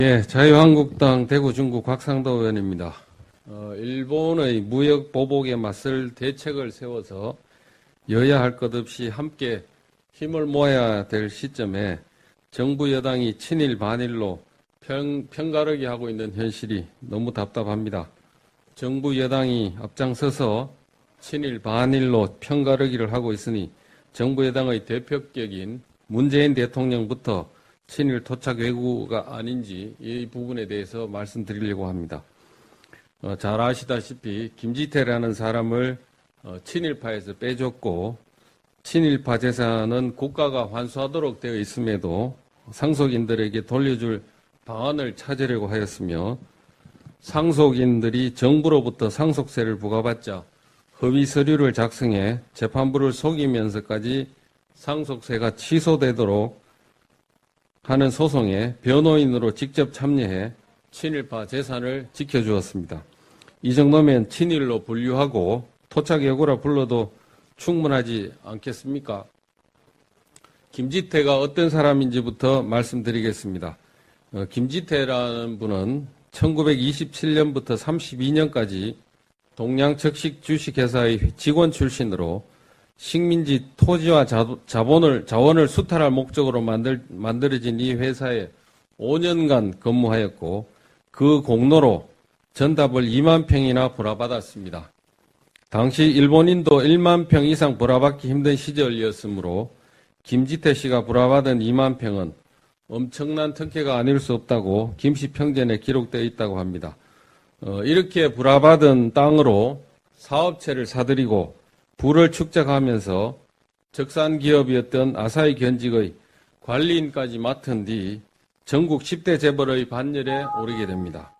예, 자유한국당 대구 중구 곽상도 의원입니다. 일본의 무역 보복에 맞설 대책을 세워서 여야 할 것 없이 함께 힘을 모아야 될 시점에 정부 여당이 친일 반일로 편가르기 하고 있는 현실이 너무 답답합니다. 정부 여당이 앞장서서 친일 반일로 편가르기를 하고 있으니 정부 여당의 대표격인 문재인 대통령부터 친일 토착 왜구가 아닌지 이 부분에 대해서 말씀드리려고 합니다. 잘 아시다시피 김지태라는 사람을 친일파에서 빼줬고 친일파 재산은 국가가 환수하도록 되어 있음에도 상속인들에게 돌려줄 방안을 찾으려고 하였으며 상속인들이 정부로부터 상속세를 부과받자 허위 서류를 작성해 재판부를 속이면서까지 상속세가 취소되도록 하는 소송에 변호인으로 직접 참여해 친일파 재산을 지켜주었습니다. 이 정도면 친일로 분류하고 토착여고라 불러도 충분하지 않겠습니까? 김지태가 어떤 사람인지부터 말씀드리겠습니다. 김지태라는 분은 1927년부터 32년까지 동양적식 주식회사의 직원 출신으로 식민지 토지와 자원을 수탈할 목적으로 만들어진 이 회사에 5년간 근무하였고 그 공로로 전답을 2만 평이나 불화받았습니다. 당시 일본인도 1만 평 이상 불화받기 힘든 시절이었으므로 김지태 씨가 불화받은 2만 평은 엄청난 특혜가 아닐 수 없다고 김씨 평전에 기록되어 있다고 합니다. 이렇게 불화받은 땅으로 사업체를 사들이고 부를 축적하면서 적산기업이었던 아사히 견직의 관리인까지 맡은 뒤 전국 10대 재벌의 반열에 오르게 됩니다.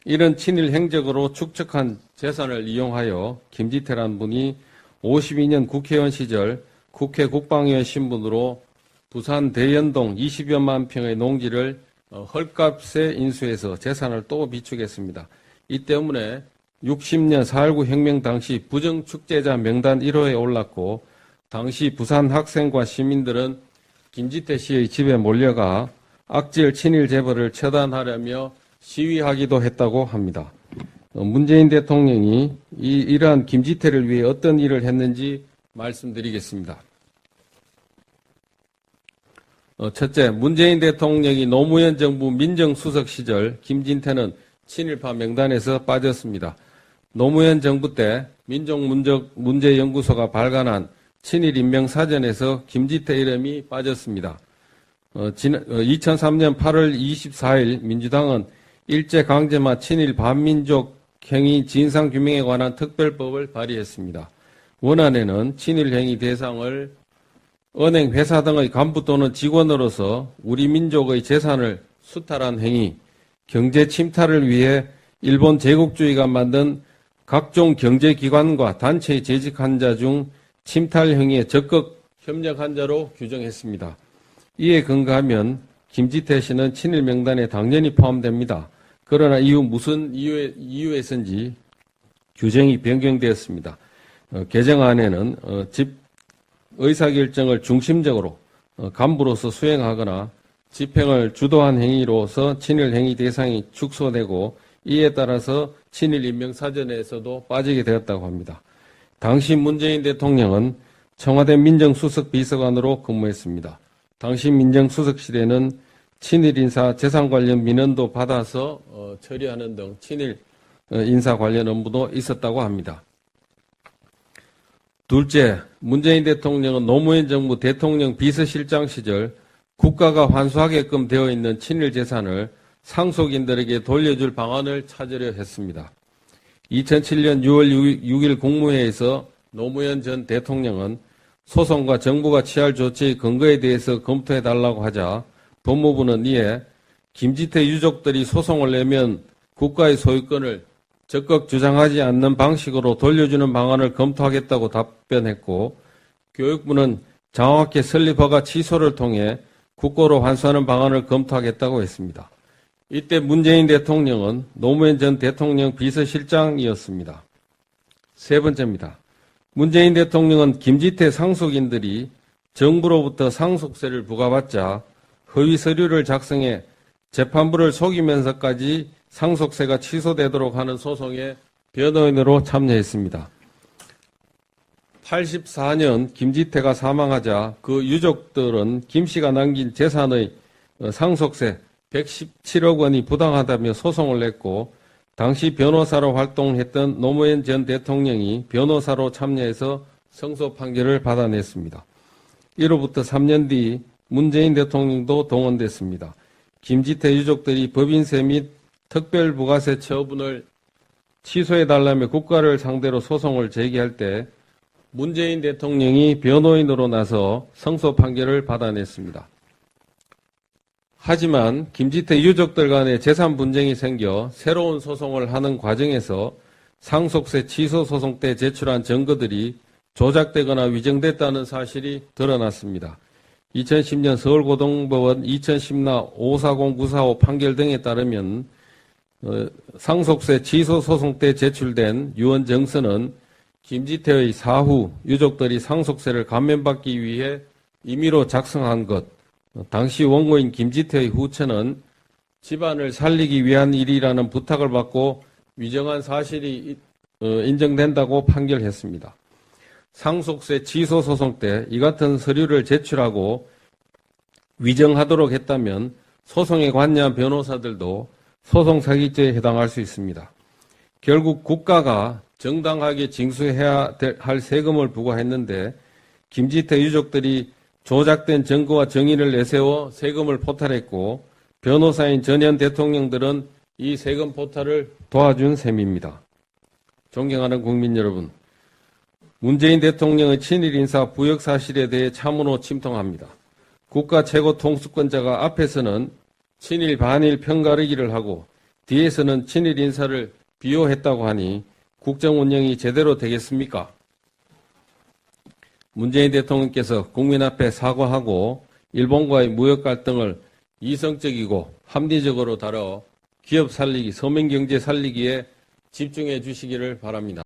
이런 친일 행적으로 축적한 재산을 이용하여 김지태란 분이 52년 국회의원 시절 국회 국방위원 신분으로 부산 대연동 20여만 평의 농지를 헐값에 인수해서 재산을 또 비축했습니다. 이 때문에 60년 4.19 혁명 당시 부정축제자 명단 1호에 올랐고 당시 부산 학생과 시민들은 김지태 씨의 집에 몰려가 악질 친일 재벌을 처단하려며 시위하기도 했다고 합니다. 문재인 대통령이 이러한 김지태를 위해 어떤 일을 했는지 말씀드리겠습니다. 첫째, 문재인 대통령이 노무현 정부 민정수석 시절 김진태는 친일파 명단에서 빠졌습니다. 노무현 정부 때 민족문제연구소가 발간한 친일인명사전에서 김지태 이름이 빠졌습니다. 2003년 8월 24일 민주당은 일제강제마 친일 반민족 행위 진상규명에 관한 특별법을 발의했습니다. 원안에는 친일행위 대상을 은행, 회사 등의 간부 또는 직원으로서 우리 민족의 재산을 수탈한 행위, 경제 침탈을 위해 일본 제국주의가 만든 각종 경제기관과 단체에 재직한 자 중 침탈 행위에 적극 협력한 자로 규정했습니다. 이에 근거하면 김지태 씨는 친일 명단에 당연히 포함됩니다. 그러나 이후 무슨 이유에서인지 규정이 변경되었습니다. 개정안에는 집 의사결정을 중심적으로 간부로서 수행하거나 집행을 주도한 행위로서 친일 행위 대상이 축소되고 이에 따라서 친일 인명사전에서도 빠지게 되었다고 합니다. 당시 문재인 대통령은 청와대 민정수석 비서관으로 근무했습니다. 당시 민정수석실에는 친일 인사 재산 관련 민원도 받아서 처리하는 등 친일 인사 관련 업무도 있었다고 합니다. 둘째, 문재인 대통령은 노무현 정부 대통령 비서실장 시절 국가가 환수하게끔 되어 있는 친일 재산을 상속인들에게 돌려줄 방안을 찾으려 했습니다. 2007년 6월 6일 국무회의에서 노무현 전 대통령은 소송과 정부가 취할 조치의 근거에 대해서 검토해달라고 하자 법무부는 이에 김지태 유족들이 소송을 내면 국가의 소유권을 적극 주장하지 않는 방식으로 돌려주는 방안을 검토하겠다고 답변했고 교육부는 장학회 설립허가 취소를 통해 국고로 환수하는 방안을 검토하겠다고 했습니다. 이때 문재인 대통령은 노무현 전 대통령 비서실장이었습니다. 세 번째입니다. 문재인 대통령은 김지태 상속인들이 정부로부터 상속세를 부과받자 허위 서류를 작성해 재판부를 속이면서까지 상속세가 취소되도록 하는 소송에 변호인으로 참여했습니다. 84년 김지태가 사망하자 그 유족들은 김 씨가 남긴 재산의 상속세 117억 원이 부당하다며 소송을 냈고, 당시 변호사로 활동했던 노무현 전 대통령이 변호사로 참여해서 승소 판결을 받아냈습니다. 이로부터 3년 뒤 문재인 대통령도 동원됐습니다. 김지태 유족들이 법인세 및 특별부가세 처분을 취소해달라며 국가를 상대로 소송을 제기할 때 문재인 대통령이 변호인으로 나서 승소 판결을 받아냈습니다. 하지만 김지태 유족들 간의 재산 분쟁이 생겨 새로운 소송을 하는 과정에서 상속세 취소 소송 때 제출한 증거들이 조작되거나 위정됐다는 사실이 드러났습니다. 2010년 서울고등법원 2010나 540-945 판결 등에 따르면 상속세 취소 소송 때 제출된 유언정서는 김지태의 사후 유족들이 상속세를 감면받기 위해 임의로 작성한 것, 당시 원고인 김지태의 후처는 집안을 살리기 위한 일이라는 부탁을 받고 위정한 사실이 인정된다고 판결했습니다. 상속세 취소 소송 때 이 같은 서류를 제출하고 위정하도록 했다면 소송에 관여한 변호사들도 소송 사기죄에 해당할 수 있습니다. 결국 국가가 정당하게 징수해야 할 세금을 부과했는데 김지태 유족들이 조작된 증거와 정의를 내세워 세금을 포탈했고, 변호사인 전현 대통령들은 이 세금 포탈을 도와준 셈입니다. 존경하는 국민 여러분, 문재인 대통령의 친일 인사 부역 사실에 대해 참으로 침통합니다. 국가 최고 통수권자가 앞에서는 친일 반일 편가르기를 하고 뒤에서는 친일 인사를 비호했다고 하니 국정 운영이 제대로 되겠습니까? 문재인 대통령께서 국민 앞에 사과하고 일본과의 무역 갈등을 이성적이고 합리적으로 다뤄 기업 살리기, 서민경제 살리기에 집중해 주시기를 바랍니다.